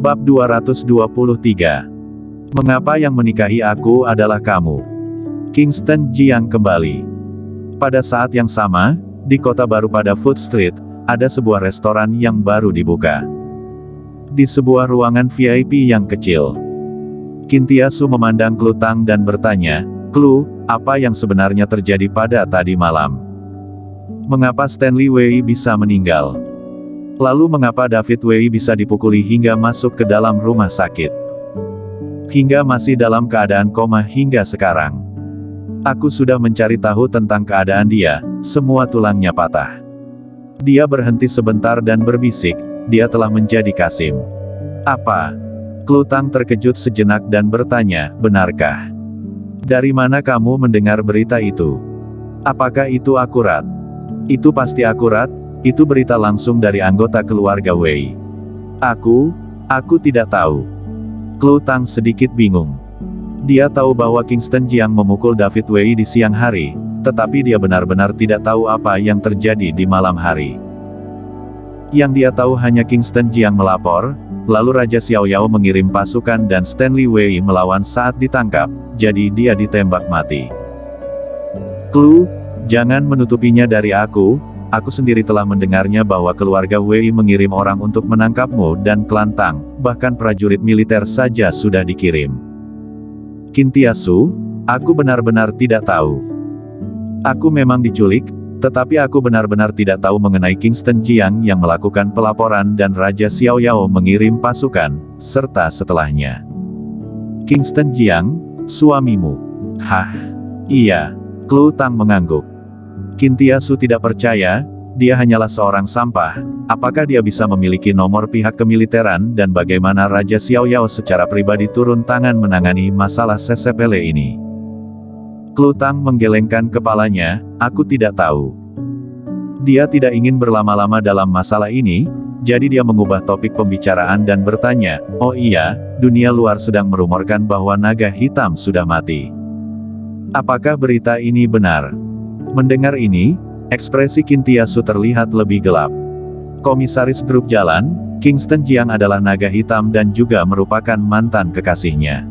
Bab 223. Mengapa yang menikahi aku adalah kamu? Kingston Jiang kembali. Pada saat yang sama, di kota baru pada Food Street, ada sebuah restoran yang baru dibuka. Di sebuah ruangan VIP yang kecil. Kintiasu memandang Klutang dan bertanya, "Klu, apa yang sebenarnya terjadi pada tadi malam? Mengapa Stanley Wei bisa meninggal? Lalu mengapa David Wei bisa dipukuli hingga masuk ke dalam rumah sakit? Hingga masih dalam keadaan koma hingga sekarang. Aku sudah mencari tahu tentang keadaan dia, semua tulangnya patah." Dia berhenti sebentar dan berbisik, "Dia telah menjadi Kasim." "Apa?" Klutang terkejut sejenak dan bertanya, "Benarkah? Dari mana kamu mendengar berita itu? Apakah itu akurat?" "Itu pasti akurat, itu berita langsung dari anggota keluarga Wei." Aku tidak tahu." Klutang sedikit bingung. Dia tahu bahwa Kingston Jiang memukul David Wei di siang hari, tetapi dia benar-benar tidak tahu apa yang terjadi di malam hari. Yang dia tahu hanya Kingston Jiang melapor, lalu Raja Xiaoyao mengirim pasukan dan Stanley Wei melawan saat ditangkap, jadi dia ditembak mati. "Klu, jangan menutupinya dari aku sendiri telah mendengarnya bahwa keluarga Wei mengirim orang untuk menangkapmu dan Klantang, bahkan prajurit militer saja sudah dikirim." "Kintiasu, aku benar-benar tidak tahu. Aku memang diculik, tetapi aku benar-benar tidak tahu mengenai Kingston Jiang yang melakukan pelaporan dan Raja Xiaoyao mengirim pasukan, serta setelahnya." "Kingston Jiang, suamimu?" "Hah? Iya." Klutang mengangguk. Kintiasu tidak percaya, dia hanyalah seorang sampah. Apakah dia bisa memiliki nomor pihak kemiliteran dan bagaimana Raja Xiaoyao secara pribadi turun tangan menangani masalah sesepele ini? Klutang menggelengkan kepalanya, "Aku tidak tahu." Dia tidak ingin berlama-lama dalam masalah ini, jadi dia mengubah topik pembicaraan dan bertanya, "Oh iya, dunia luar sedang merumorkan bahwa naga hitam sudah mati. Apakah berita ini benar?" Mendengar ini, ekspresi Kintiasu terlihat lebih gelap. Komisaris grup jalan, Kingston Jiang adalah naga hitam dan juga merupakan mantan kekasihnya.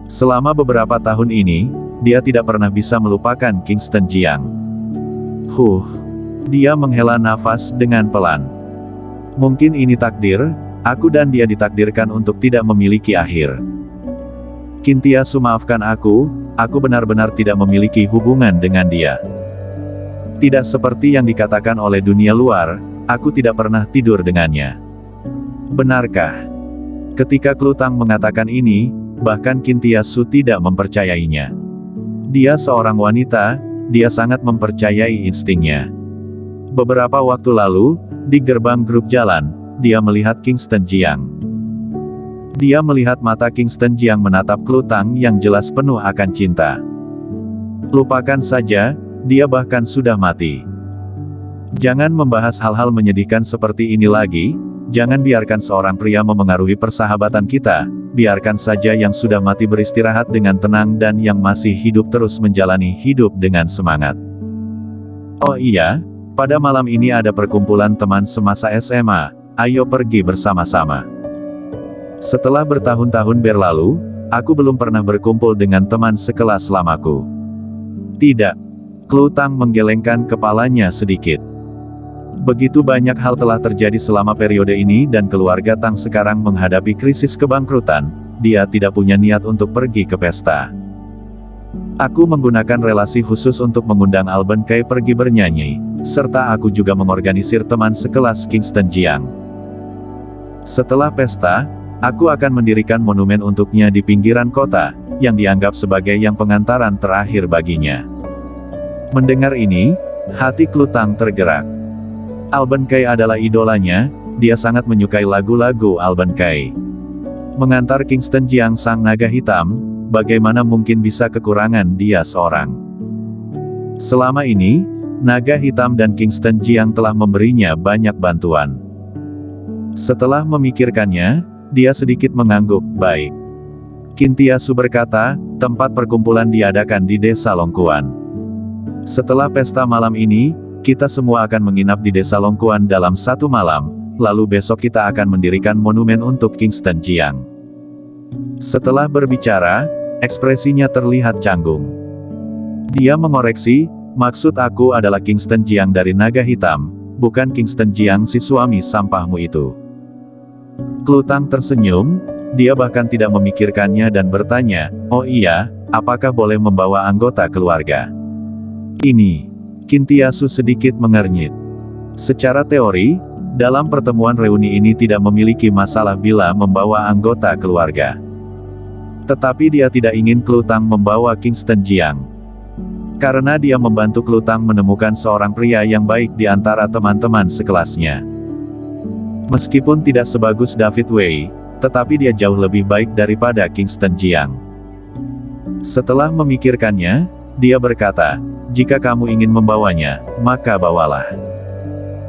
Selama beberapa tahun ini, dia tidak pernah bisa melupakan Kingston Jiang. Dia menghela nafas dengan pelan. "Mungkin ini takdir, aku dan dia ditakdirkan untuk tidak memiliki akhir. Kintiasu, maafkan aku benar-benar tidak memiliki hubungan dengan dia. Tidak seperti yang dikatakan oleh dunia luar, aku tidak pernah tidur dengannya." "Benarkah?" Ketika Klutang mengatakan ini, bahkan Kintiasu tidak mempercayainya. Dia seorang wanita, dia sangat mempercayai instingnya. Beberapa waktu lalu, di gerbang grup jalan, dia melihat Kingston Jiang. Dia melihat mata Kingston Jiang menatap Klutang yang jelas penuh akan cinta. "Lupakan saja, dia bahkan sudah mati. Jangan membahas hal-hal menyedihkan seperti ini lagi, jangan biarkan seorang pria memengaruhi persahabatan kita, biarkan saja yang sudah mati beristirahat dengan tenang dan yang masih hidup terus menjalani hidup dengan semangat. Oh iya, pada malam ini ada perkumpulan teman semasa SMA, ayo pergi bersama-sama." Setelah bertahun-tahun berlalu, aku belum pernah berkumpul dengan teman sekelas lamaku. "Tidak." Klutang menggelengkan kepalanya sedikit. Begitu banyak hal telah terjadi selama periode ini dan keluarga Tang sekarang menghadapi krisis kebangkrutan, dia tidak punya niat untuk pergi ke pesta. Aku menggunakan relasi khusus untuk mengundang Alban Kai pergi bernyanyi, serta aku juga mengorganisir teman sekelas Kingston Jiang. Setelah pesta, aku akan mendirikan monumen untuknya di pinggiran kota, yang dianggap sebagai yang pengantaran terakhir baginya. Mendengar ini, hati Klutang tergerak. Alban Kai adalah idolanya, dia sangat menyukai lagu-lagu Alban Kai. Mengantar Kingston Jiang sang naga hitam, bagaimana mungkin bisa kekurangan dia seorang? Selama ini, naga hitam dan Kingston Jiang telah memberinya banyak bantuan. Setelah memikirkannya, dia sedikit mengangguk, "Baik." Kintiasu berkata, "Tempat perkumpulan diadakan di Desa Longkuan. Setelah pesta malam ini, kita semua akan menginap di Desa Longkuan dalam satu malam, lalu besok kita akan mendirikan monumen untuk Kingston Jiang. Setelah berbicara, ekspresinya terlihat canggung. Dia mengoreksi, maksud aku adalah Kingston Jiang dari naga hitam, bukan Kingston Jiang si suami sampahmu itu. Klutang tersenyum, dia bahkan tidak memikirkannya dan bertanya, oh iya, apakah boleh membawa anggota keluarga? Ini. Kintiasu sedikit mengernyit. Secara teori, dalam pertemuan reuni ini tidak memiliki masalah bila membawa anggota keluarga. Tetapi dia tidak ingin Klutang membawa Kingston Jiang. Karena dia membantu Klutang menemukan seorang pria yang baik di antara teman-teman sekelasnya. Meskipun tidak sebagus David Wei, tetapi dia jauh lebih baik daripada Kingston Jiang. Setelah memikirkannya, dia berkata, jika kamu ingin membawanya, maka bawalah.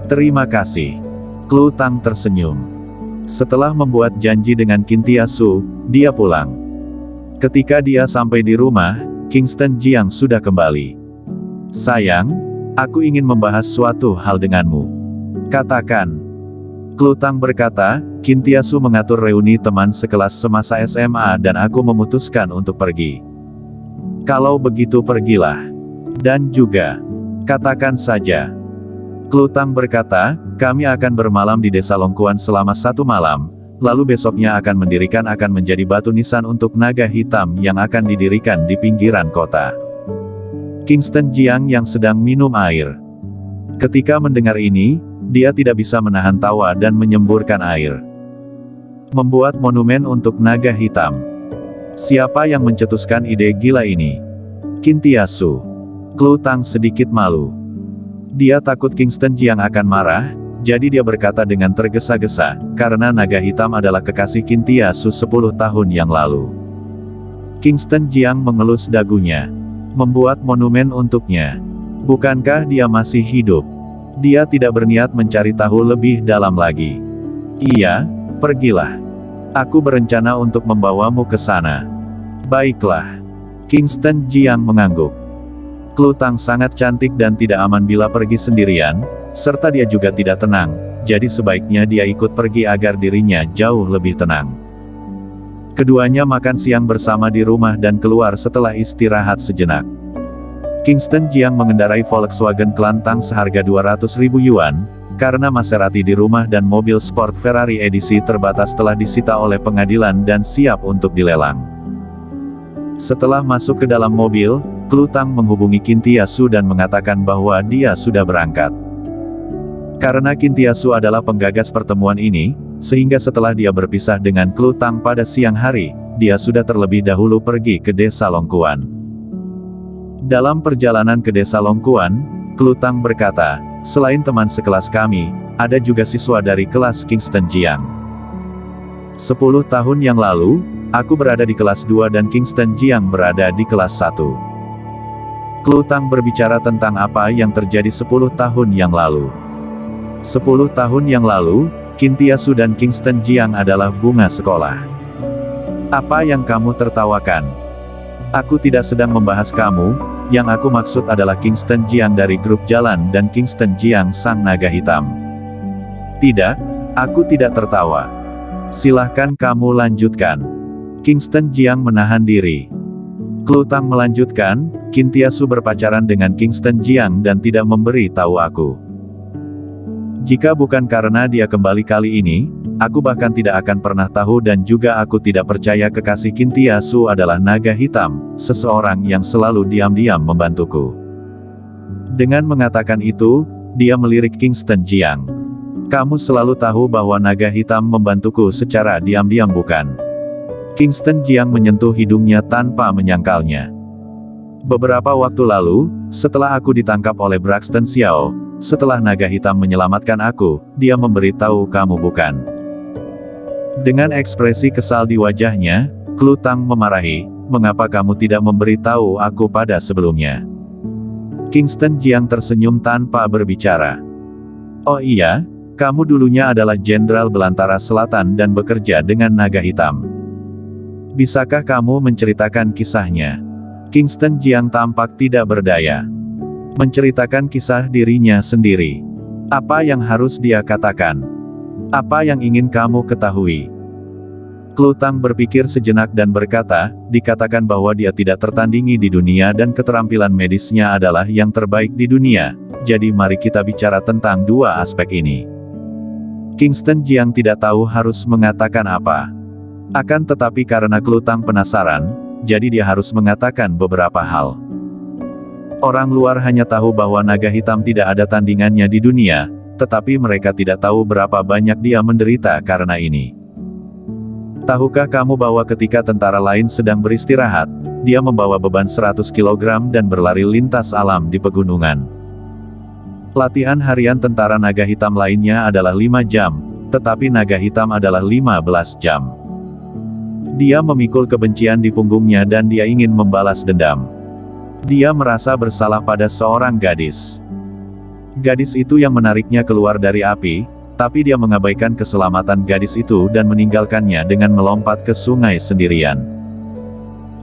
Terima kasih. Klutang tersenyum. Setelah membuat janji dengan Kintiasu, dia pulang. Ketika dia sampai di rumah, Kingston Jiang sudah kembali. Sayang, aku ingin membahas suatu hal denganmu. Katakan. Klutang berkata, Kintiasu mengatur reuni teman sekelas semasa SMA dan aku memutuskan untuk pergi. Kalau begitu pergilah. Dan juga, katakan saja. Klutang berkata, kami akan bermalam di desa Longkuan selama 1 malam, lalu besoknya akan menjadi batu nisan untuk naga hitam yang akan didirikan di pinggiran kota. Kingston Jiang yang sedang minum air. Ketika mendengar ini, dia tidak bisa menahan tawa dan menyemburkan air. Membuat monumen untuk naga hitam. Siapa yang mencetuskan ide gila ini? Kintiasu. Klutang sedikit malu. Dia takut Kingston Jiang akan marah, jadi dia berkata dengan tergesa-gesa, karena naga hitam adalah kekasih Kintiasu 10 tahun yang lalu. Kingston Jiang mengelus dagunya. Membuat monumen untuknya. Bukankah dia masih hidup? Dia tidak berniat mencari tahu lebih dalam lagi. Iya, pergilah. Aku berencana untuk membawamu ke sana. Baiklah. Kingston Jiang mengangguk. Klutang sangat cantik dan tidak aman bila pergi sendirian, serta dia juga tidak tenang, jadi sebaiknya dia ikut pergi agar dirinya jauh lebih tenang. Keduanya makan siang bersama di rumah dan keluar setelah istirahat sejenak. Kingston Jiang mengendarai Volkswagen Klantang seharga 200.000 yuan, karena Maserati di rumah dan mobil sport Ferrari edisi terbatas telah disita oleh pengadilan dan siap untuk dilelang. Setelah masuk ke dalam mobil, Klutang menghubungi Kintiasu dan mengatakan bahwa dia sudah berangkat. Karena Kintiasu adalah penggagas pertemuan ini, sehingga setelah dia berpisah dengan Klutang pada siang hari, dia sudah terlebih dahulu pergi ke desa Longkuan. Dalam perjalanan ke desa Longkuan, Klutang berkata, selain teman sekelas kami, ada juga siswa dari kelas Kingston Jiang. 10 tahun yang lalu, aku berada di kelas 2 dan Kingston Jiang berada di kelas 1. Klutang berbicara tentang apa yang terjadi 10 tahun yang lalu. 10 tahun yang lalu, Kintiasu dan Kingston Jiang adalah bunga sekolah. Apa yang kamu tertawakan? Aku tidak sedang membahas kamu, yang aku maksud adalah Kingston Jiang dari grup jalan dan Kingston Jiang sang naga hitam. Tidak, aku tidak tertawa. Silahkan kamu lanjutkan. Kingston Jiang menahan diri. Klutang melanjutkan, Kintiasu berpacaran dengan Kingston Jiang dan tidak memberi tahu aku. Jika bukan karena dia kembali kali ini, aku bahkan tidak akan pernah tahu dan juga aku tidak percaya kekasih Kintiasu adalah naga hitam, seseorang yang selalu diam-diam membantuku. Dengan mengatakan itu, dia melirik Kingston Jiang. Kamu selalu tahu bahwa naga hitam membantuku secara diam-diam bukan? Kingston Jiang menyentuh hidungnya tanpa menyangkalnya. Beberapa waktu lalu, setelah aku ditangkap oleh Braxton Xiao, setelah naga hitam menyelamatkan aku, dia memberitahu kamu bukan? Dengan ekspresi kesal di wajahnya, Klutang memarahi, mengapa kamu tidak memberitahu aku pada sebelumnya? Kingston Jiang tersenyum tanpa berbicara. Oh iya, kamu dulunya adalah Jenderal Belantara Selatan dan bekerja dengan naga hitam. Bisakah kamu menceritakan kisahnya? Kingston Jiang tampak tidak berdaya. Menceritakan kisah dirinya sendiri. Apa yang harus dia katakan? Apa yang ingin kamu ketahui? Klutang berpikir sejenak dan berkata, dikatakan bahwa dia tidak tertandingi di dunia dan keterampilan medisnya adalah yang terbaik di dunia, jadi mari kita bicara tentang dua aspek ini. Kingston Jiang tidak tahu harus mengatakan apa. Akan tetapi karena Klutang penasaran, jadi dia harus mengatakan beberapa hal. Orang luar hanya tahu bahwa naga hitam tidak ada tandingannya di dunia, tetapi mereka tidak tahu berapa banyak dia menderita karena ini. Tahukah kamu bahwa ketika tentara lain sedang beristirahat, dia membawa beban 100 kg dan berlari lintas alam di pegunungan. Latihan harian tentara naga hitam lainnya adalah 5 jam, tetapi naga hitam adalah 15 jam. Dia memikul kebencian di punggungnya dan dia ingin membalas dendam. Dia merasa bersalah pada seorang gadis. Gadis itu yang menariknya keluar dari api, tapi dia mengabaikan keselamatan gadis itu dan meninggalkannya dengan melompat ke sungai sendirian.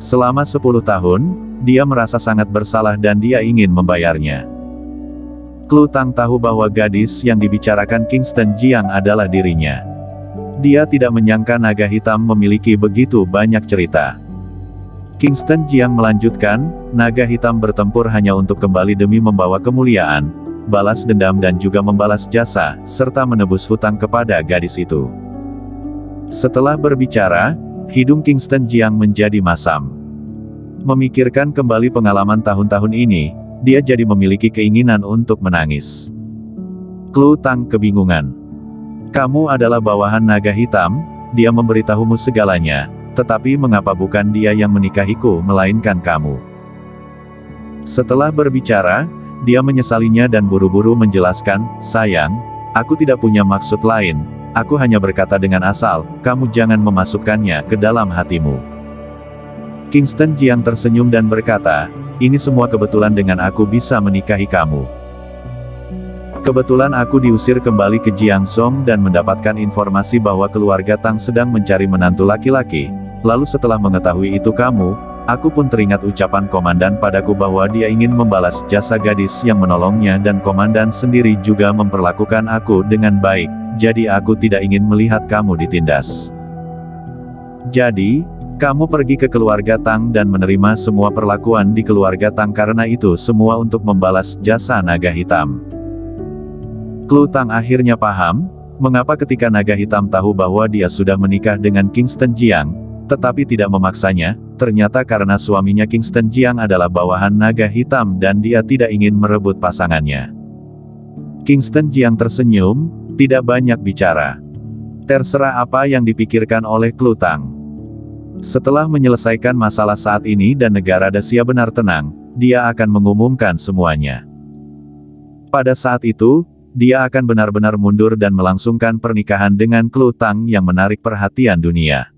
Selama 10 tahun, dia merasa sangat bersalah dan dia ingin membayarnya. Klutang tahu bahwa gadis yang dibicarakan Kingston Jiang adalah dirinya. Dia tidak menyangka naga hitam memiliki begitu banyak cerita. Kingston Jiang melanjutkan, naga hitam bertempur hanya untuk kembali demi membawa kemuliaan, balas dendam dan juga membalas jasa, serta menebus hutang kepada gadis itu. Setelah berbicara, hidung Kingston Jiang menjadi masam. Memikirkan kembali pengalaman tahun-tahun ini, dia jadi memiliki keinginan untuk menangis. Klutang kebingungan. Kamu adalah bawahan naga hitam, dia memberitahumu segalanya, tetapi mengapa bukan dia yang menikahiku melainkan kamu? Setelah berbicara, dia menyesalinya dan buru-buru menjelaskan, sayang, aku tidak punya maksud lain, aku hanya berkata dengan asal, kamu jangan memasukkannya ke dalam hatimu. Kingston Jiang tersenyum dan berkata, ini semua kebetulan dengan aku bisa menikahi kamu. Kebetulan aku diusir kembali ke Jiangzhou dan mendapatkan informasi bahwa keluarga Tang sedang mencari menantu laki-laki, lalu setelah mengetahui itu kamu, aku pun teringat ucapan komandan padaku bahwa dia ingin membalas jasa gadis yang menolongnya dan komandan sendiri juga memperlakukan aku dengan baik, jadi aku tidak ingin melihat kamu ditindas. Jadi, kamu pergi ke keluarga Tang dan menerima semua perlakuan di keluarga Tang karena itu semua untuk membalas jasa naga hitam. Klutang akhirnya paham, mengapa ketika naga hitam tahu bahwa dia sudah menikah dengan Kingston Jiang, tetapi tidak memaksanya, ternyata karena suaminya Kingston Jiang adalah bawahan naga hitam dan dia tidak ingin merebut pasangannya. Kingston Jiang tersenyum, tidak banyak bicara. Terserah apa yang dipikirkan oleh Klutang. Setelah menyelesaikan masalah saat ini dan negara Dacia benar tenang, dia akan mengumumkan semuanya. Pada saat itu, dia akan benar-benar mundur dan melangsungkan pernikahan dengan Klutang yang menarik perhatian dunia.